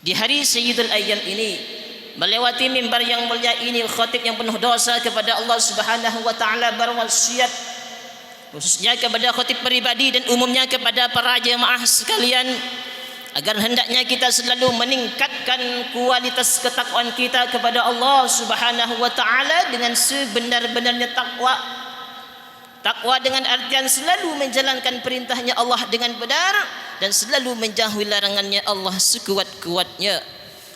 Di hari Sayyidul Ayyam ini, melewati mimbar yang mulia ini, khatib yang penuh dosa kepada Allah Subhanahu wa taala berwasiat khususnya kepada khatib pribadi dan umumnya kepada para jemaah sekalian, agar hendaknya kita selalu meningkatkan kualitas ketakwaan kita kepada Allah Subhanahu wa taala dengan sebenar-benarnya takwa. Takwa dengan artian selalu menjalankan perintahnya Allah dengan benar dan selalu menjauhi larangannya Allah sekuat-kuatnya.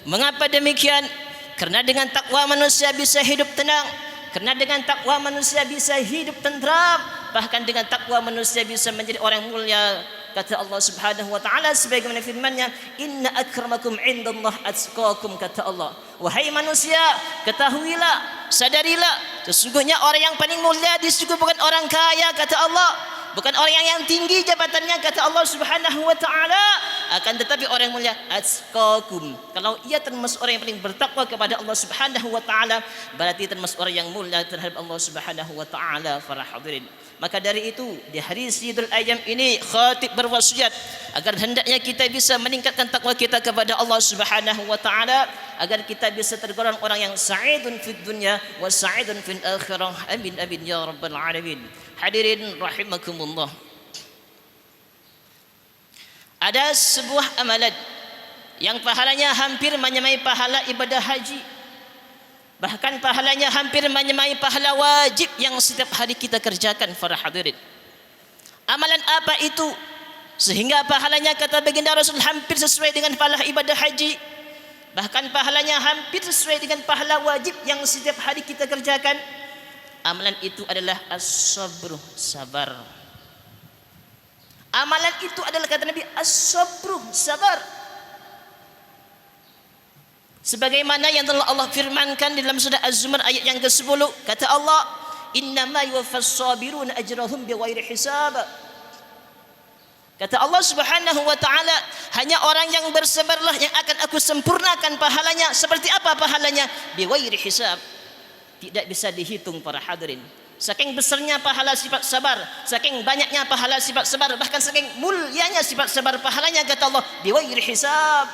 Mengapa demikian? Karena dengan takwa manusia bisa hidup tenang, karena dengan takwa manusia bisa hidup tentram, bahkan dengan takwa manusia bisa menjadi orang mulia. Kata Allah Subhanahu wa taala sebagaimana firman-Nya, "Inna akramakum 'indallah atqakum," kata Allah. Wahai manusia, ketahuilah, sadarilah, sesungguhnya orang yang paling mulia di sisi bukan orang kaya, kata Allah, bukan orang yang tinggi jabatannya, kata Allah Subhanahu wa taala, akan tetapi orang mulia atqakum. Kalau ia termasuk orang yang paling bertakwa kepada Allah Subhanahu wa taala, berarti termasuk orang yang mulia terhadap Allah Subhanahu wa taala. Para hadirin, maka dari itu di hari Sayyidul Ayyam ini khatib berwasiat agar hendaknya kita bisa meningkatkan takwa kita kepada Allah Subhanahu wa taala, agar kita bisa tergolong orang yang sa'idun fid dunya wa sa'idun fil akhirah. Amin amin ya rabbal alamin. Hadirin rahimakumullah. Ada sebuah amalan yang pahalanya hampir menyamai pahala ibadah haji, bahkan pahalanya hampir menyamai pahala wajib yang setiap hari kita kerjakan. Para hadirin, amalan apa itu sehingga pahalanya kata baginda Rasul hampir sesuai dengan pahala ibadah haji, bahkan pahalanya hampir sesuai dengan pahala wajib yang setiap hari kita kerjakan? Amalan itu adalah as-sabru, sabar. Amalan itu adalah kata Nabi as-sabru, sabar. Sebagaimana yang telah Allah firmankan di dalam surah Az-Zumar ayat yang ke-10, kata Allah, "Innama yuwaffas sabiruna ajrahum bighairi hisab." Kata Allah Subhanahu wa taala, hanya orang yang bersabarlah yang akan aku sempurnakan pahalanya. Seperti apa pahalanya? Bighairi hisab. Tidak bisa dihitung. Para hadirin, saking besarnya pahala sifat sabar, saking banyaknya pahala sifat sabar, bahkan saking mulianya sifat sabar pahalanya, kata Allah, bighairi hisab,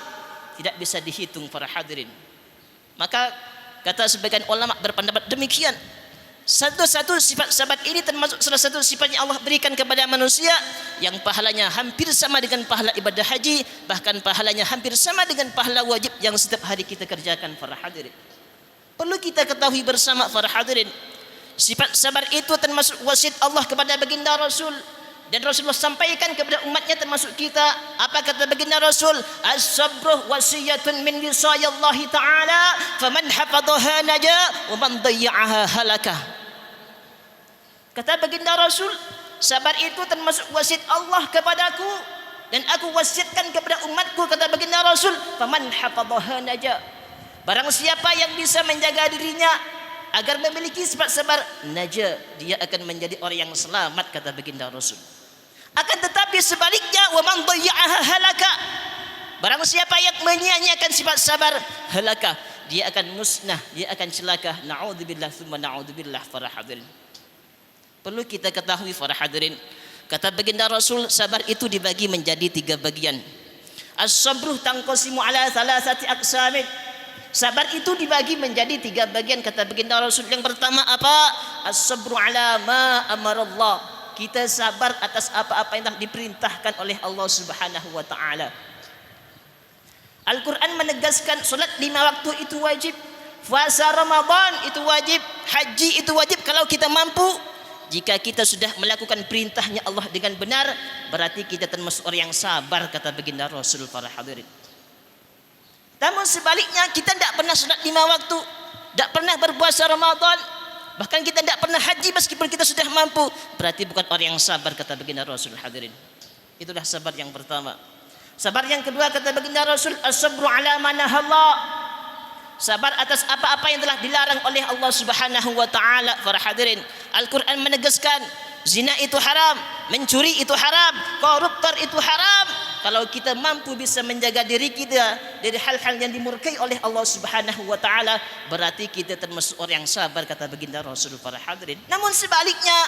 tidak bisa dihitung. Para hadirin, maka kata sebagian ulama berpendapat demikian, satu-satu sifat sabar ini termasuk salah satu sifat yang Allah berikan kepada manusia, yang pahalanya hampir sama dengan pahala ibadah haji, bahkan pahalanya hampir sama dengan pahala wajib yang setiap hari kita kerjakan. Para hadirin, perlu kita ketahui bersama, para hadirin, sifat sabar itu termasuk wasiat Allah kepada baginda Rasul, dan Rasulullah sampaikan kepada umatnya termasuk kita. Apa kata baginda Rasul? As-sabru wasiyatun min wisayallahi ta'ala, faman hafadhaha naja wa man dayya'aha halakah. Kata baginda Rasul, sabar itu termasuk wasiat Allah kepadaku, dan aku wasiatkan kepada umatku, kata baginda Rasul, faman hafadhaha naja. Barang siapa yang bisa menjaga dirinya agar memiliki sifat sabar, naja, dia akan menjadi orang yang selamat, kata baginda Rasul. Akan tetapi sebaliknya, wa man dayya'aha halaka, barang siapa yang menyia-nyiakan sifat sabar, halaka, dia akan musnah, dia akan celaka. Na'udzubillah tsumma na'udzubillah. Para hadirin, perlu kita ketahui, para hadirin, kata baginda Rasul, sabar itu dibagi menjadi 3 bagian. As-sabru tanqasimu ala thalathati aqsamin. Sabar itu dibagi menjadi 3 bagian, kata baginda Rasul. Yang pertama apa? As-sabru ala ma amarallah. Kita sabar atas apa-apa yang telah diperintahkan oleh Allah Subhanahu wa taala. Al-Quran menegaskan solat 5 waktu itu wajib, puasa Ramadan itu wajib, haji itu wajib kalau kita mampu. Jika kita sudah melakukan perintahnya Allah dengan benar, berarti kita termasuk orang yang sabar, kata baginda Rasul. Para hadirin, namun sebaliknya, kita tidak pernah salat 5 waktu, tidak pernah berpuasa Ramadan, bahkan kita tidak pernah haji meskipun kita sudah mampu, berarti bukan orang yang sabar, kata baginda Rasul. Hadirin, itulah sabar yang pertama. Sabar yang kedua, kata baginda Rasul, as-sabru ala ma nahallah. Sabar atas apa-apa yang telah dilarang oleh Allah Subhanahu wa taala. Para hadirin, Al-Quran menegaskan zina itu haram, mencuri itu haram, koruptor itu haram. Kalau kita mampu bisa menjaga diri kita dari hal-hal yang dimurkai oleh Allah Subhanahu wa taala, berarti kita termasuk orang yang sabar, kata baginda Rasul. Para hadirin, namun sebaliknya,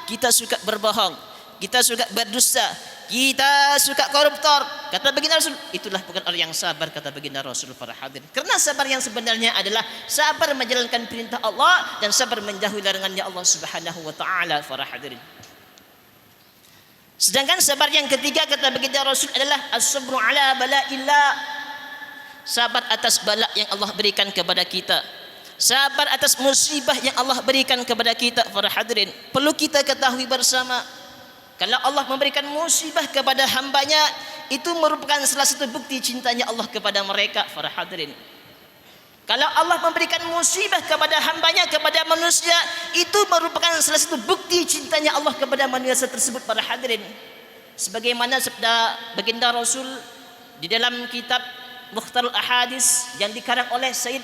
kita suka berbohong, kita suka berdusta, kita suka koruptor. Kata baginda Rasul, itulah bukan orang yang sabar, kata baginda Rasul para hadirin. Karena sabar yang sebenarnya adalah sabar menjalankan perintah Allah dan sabar menjauhi larangannya Allah Subhanahu wa taala para hadirin. Sedangkan sabar yang ketiga kata baginda Rasul adalah as-sabru ala bala'illah. Sabar atas bala yang Allah berikan kepada kita. Sabar atas musibah yang Allah berikan kepada kita para hadirin. Perlu kita ketahui bersama, kalau Allah memberikan musibah kepada hambanya, itu merupakan salah satu bukti cintanya Allah kepada mereka para hadirin. Kalau Allah memberikan musibah kepada hambanya, kepada manusia, itu merupakan salah satu bukti cintanya Allah kepada manusia tersebut para hadirin. Sebagaimana sabda baginda Rasul di dalam kitab Mukhtarul Ahadis yang dikarang oleh Said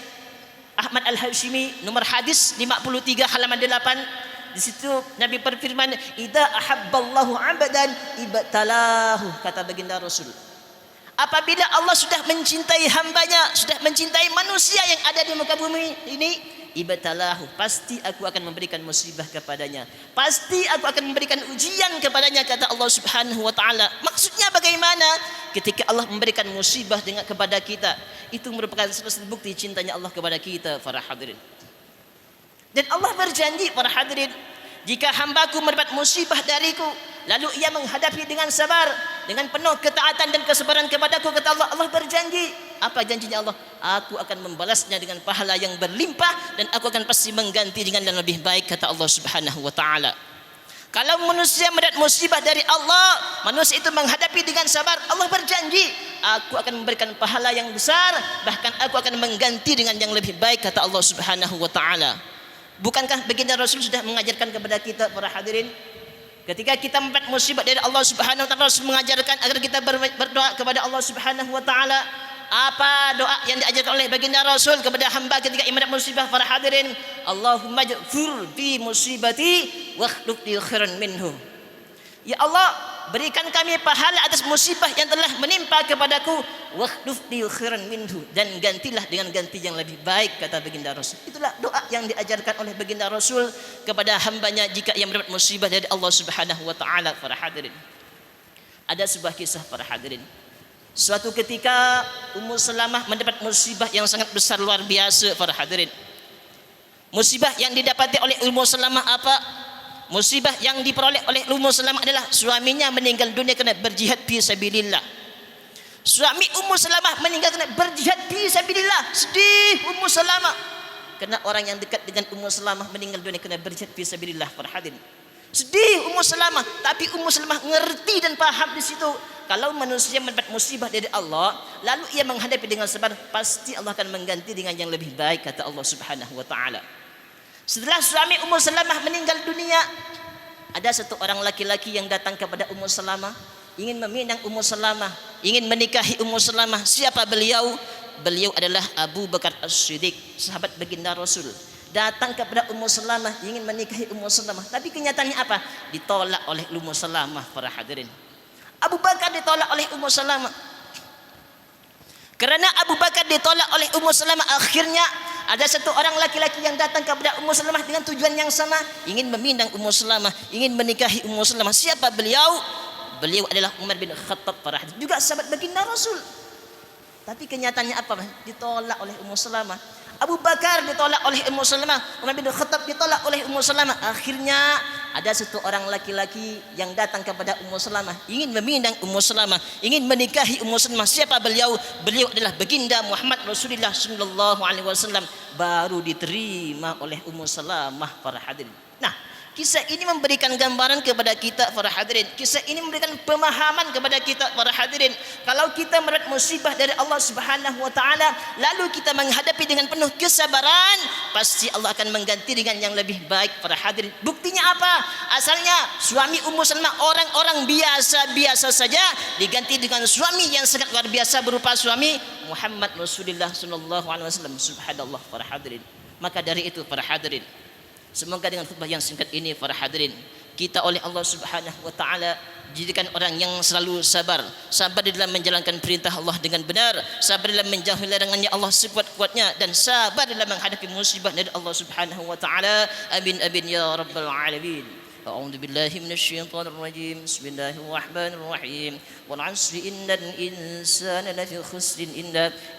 Ahmad Al-Hashimi, nomor hadis 53 halaman 8. Di situ Nabi berfirman, "Idza ahabballahu 'abdan ibtalahu," kata baginda Rasul. Apabila Allah sudah mencintai hambanya, sudah mencintai manusia yang ada di muka bumi ini, ibtalahu, pasti aku akan memberikan musibah kepadanya. Pasti aku akan memberikan ujian kepadanya, kata Allah Subhanahu wa taala. Maksudnya bagaimana? Ketika Allah memberikan musibah kepada kita, itu merupakan salah satu bukti cintanya Allah kepada kita para hadirin. Dan Allah berjanji para hadirin, jika hambaku mendapat musibah dariku, lalu ia menghadapi dengan sabar, dengan penuh ketaatan dan kesabaran kepadaku, kata Allah, Allah berjanji. Apa janjinya Allah? Aku akan membalasnya dengan pahala yang berlimpah dan aku akan pasti mengganti dengan yang lebih baik, kata Allah Subhanahu wa taala. Kalau manusia mendapat musibah dari Allah, manusia itu menghadapi dengan sabar, Allah berjanji, aku akan memberikan pahala yang besar, bahkan aku akan mengganti dengan yang lebih baik, kata Allah Subhanahu wa taala. Bukankah baginda Rasul sudah mengajarkan kepada kita para hadirin, ketika kita mendapat musibah dari Allah Subhanahu wa taala, Rasul mengajarkan agar kita berdoa kepada Allah Subhanahu wa taala. Apa doa yang diajarkan oleh baginda Rasul kepada hamba ketika mendapat musibah para hadirin? Allahumma ja'fur fi musibati wa akhlif li khairan minhu. Ya Allah, berikan kami pahala atas musibah yang telah menimpa kepadaku, wa akhlif li khairan minhu, dan gantilah dengan ganti yang lebih baik, kata baginda Rasul. Itulah doa yang diajarkan oleh baginda Rasul kepada hambanya jika ia mendapat musibah dari Allah Subhanahu wa taala para hadirin. Ada sebuah kisah para hadirin. Suatu ketika Ummu Salamah mendapat musibah yang sangat besar luar biasa para hadirin. Musibah yang didapati oleh Ummu Salamah apa? Musibah yang diperoleh oleh Ummu Salamah adalah suaminya meninggal dunia kerana berjihad fi sabilillah. Suami Ummu Salamah meninggal kerana berjihad fi sabilillah. Sedih Ummu Salamah kerana orang yang dekat dengan Ummu Salamah meninggal dunia kerana berjihad fi sabilillah para hadirin. Sedih Ummu Salamah, tapi Ummu Salamah ngerti dan paham di situ, kalau manusia mendapat musibah dari Allah, lalu ia menghadapi dengan sabar, pasti Allah akan mengganti dengan yang lebih baik, kata Allah Subhanahu wa taala. Setelah suami Ummu Salamah meninggal dunia, ada satu orang laki-laki yang datang kepada Ummu Salamah, ingin meminang Ummu Salamah, ingin menikahi Ummu Salamah. Siapa beliau? Beliau adalah Abu Bakar As-Siddiq, sahabat baginda Rasul. Datang kepada Ummu Salamah, ingin menikahi Ummu Salamah, tapi kenyataannya apa? Ditolak oleh Ummu Salamah para hadirin. Abu Bakar ditolak oleh Ummu Salamah. Kerana Abu Bakar ditolak oleh Ummu Salamah, akhirnya ada satu orang laki-laki yang datang kepada Ummu Salamah dengan tujuan yang sama, ingin meminang Ummu Salamah, ingin menikahi Ummu Salamah. Siapa beliau? Beliau adalah Umar bin Khattab para hadirin, juga sahabat baginda Rasul. Tapi kenyataannya apa? Ditolak oleh Ummu Salamah. Abu Bakar ditolak oleh Ummu Salamah, Umar bin Khattab ditolak oleh Ummu Salamah. Akhirnya ada satu orang laki-laki yang datang kepada Ummu Salamah, ingin meminang Ummu Salamah, ingin menikahi Ummu Salamah. Siapa beliau? Beliau adalah baginda Muhammad Rasulullah sallallahu alaihi wasallam. Baru diterima oleh Ummu Salamah para hadirin. Nah, kisah ini memberikan gambaran kepada kita para hadirin. Kisah ini memberikan pemahaman kepada kita para hadirin. Kalau kita mendapat musibah dari Allah Subhanahu wa taala, lalu kita menghadapi dengan penuh kesabaran, pasti Allah akan mengganti dengan yang lebih baik para hadirin. Buktinya apa? Asalnya suami Ummu Salamah orang-orang biasa-biasa saja, diganti dengan suami yang sangat luar biasa berupa suami Muhammad Rasulullah sallallahu alaihi wasallam. Subhanallah para hadirin. Maka dari itu para hadirin, semoga dengan khutbah yang singkat ini para hadirin, kita oleh Allah Subhanahu wa taala jadikan orang yang selalu sabar. Sabar di dalam menjalankan perintah Allah dengan benar, sabar dalam menjauhi larangannya Allah sekuat-kuatnya, dan sabar dalam menghadapi musibah dari Allah Subhanahu wa taala. Amin amin ya rabbal alamin. أعوذ بالله من الشيطان الرجيم بسم الله الرحمن الرحيم والعصر إن الإنسان لفي خسر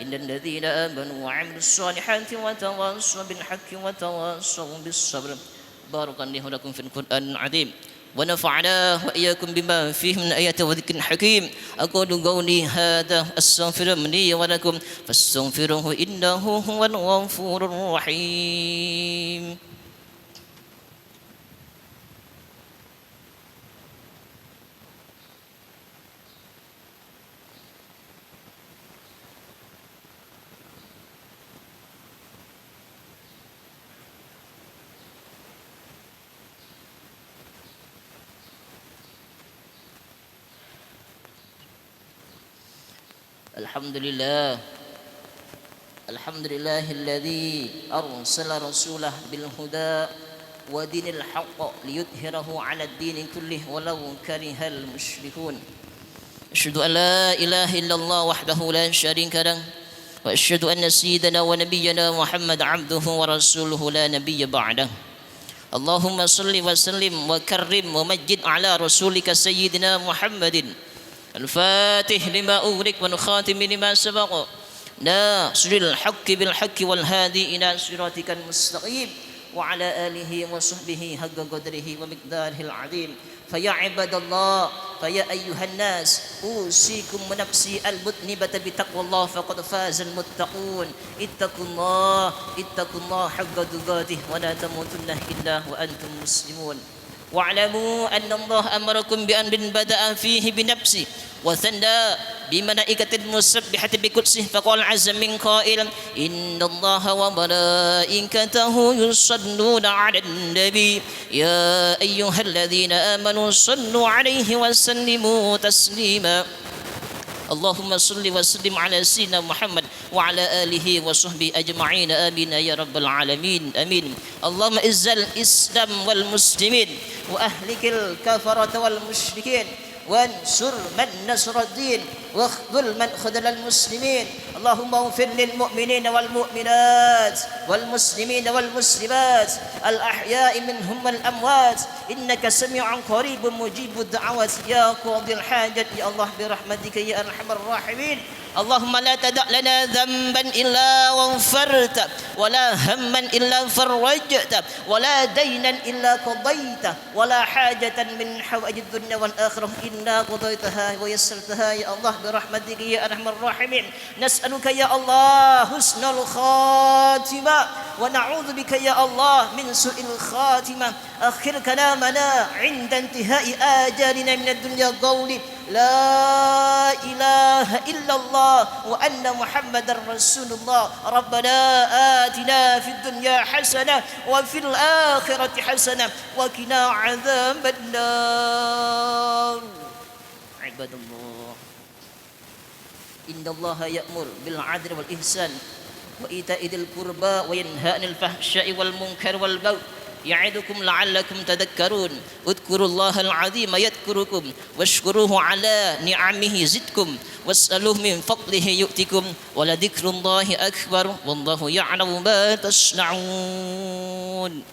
إن الذين آمنوا وعملوا الصالحات وتواصوا بالحق وتواصوا بالصبر بارك الله لكم في القرآن العظيم ونفعنا وإياكم بما فيه من آيات وذكر حكيم أقول قولي هذا أستغفر لي ولكم فاستغفروه إنه هو الغفور الرحيم الحمد لله الذي أرسل رسوله بالهدى ودين الحق ليظهره على الدين كله ولو كره المشركون أشهد أن لا إله إلا الله وحده لا شريك له وأشهد أن سيدنا ونبينا محمد عبده ورسوله لا نبي بعده اللهم صل وسلم وكرم ومجد على رسولك سيدنا محمد الفاتح لما أغلق والخاتم لما سبق ناصر الحق بالحق والهادي إلى صراطك المستقيم وعلى آله وصحبه حق قدره ومقداره العظيم فيا عباد الله فيا أيها الناس أوصيكم ونفسي المذنبة بتقوى الله فقد فاز المتقون اتقوا الله حق تقاته ولا تموتن إلا وأنتم مسلمون واعلموا أن الله أمركم بأمر بدأ فيه بنفسه وثنى بملائكة المسبحة بقدسه فقال عز من قائل إن الله وملائكته يصلون على النبي يا أيها الذين آمنوا صلوا عليه وسلموا تسليما اللهم صل وسلم على سيدنا محمد وعلى آله وصحبه أجمعين آمين يا رب العالمين آمين اللهم إعز الإسلام والمسلمين وأهلك الكفرة والمشركين وانصر من نصر الدين واخذل من خذل المسلمين اللهم اغفر للمؤمنين والمؤمنات والمسلمين والمسلمات الأحياء منهم والأموات إنك سميع قريب مجيب الدعوات يا قاضي الحاجة يا الله برحمتك يا أرحم الراحمين اللهم لا تدع لنا ذنبا إلا غفرته ولا هما إلا فرجته ولا دينا إلا قضيته ولا حاجة من حوائج الدنيا والآخرة إلا قضيتها ويسرتها يا الله برحمتك يا أرحم الراحمين نسألك يا الله حسن الخاتمة ونعوذ بك يا الله من سوء الخاتمة أخر كلامنا عند انتهاء آجالنا من الدنيا قولي لا إله إلا الله وأن محمد رسول الله ربنا آتنا في الدنيا حسنة وفي الآخرة حسنة وقنا عذاب النار عباد الله إن الله يأمر بالعدل والإحسان وإيتاء ذي القربى وينهى عن الفحشاء والمنكر والبغي يعظكم لعلكم تذكرون اذكروا الله العظيم يذكركم واشكروه على نعمه زدكم واسألوه من فضله يؤتكم ولذكر الله أكبر والله يعلم ما تصنعون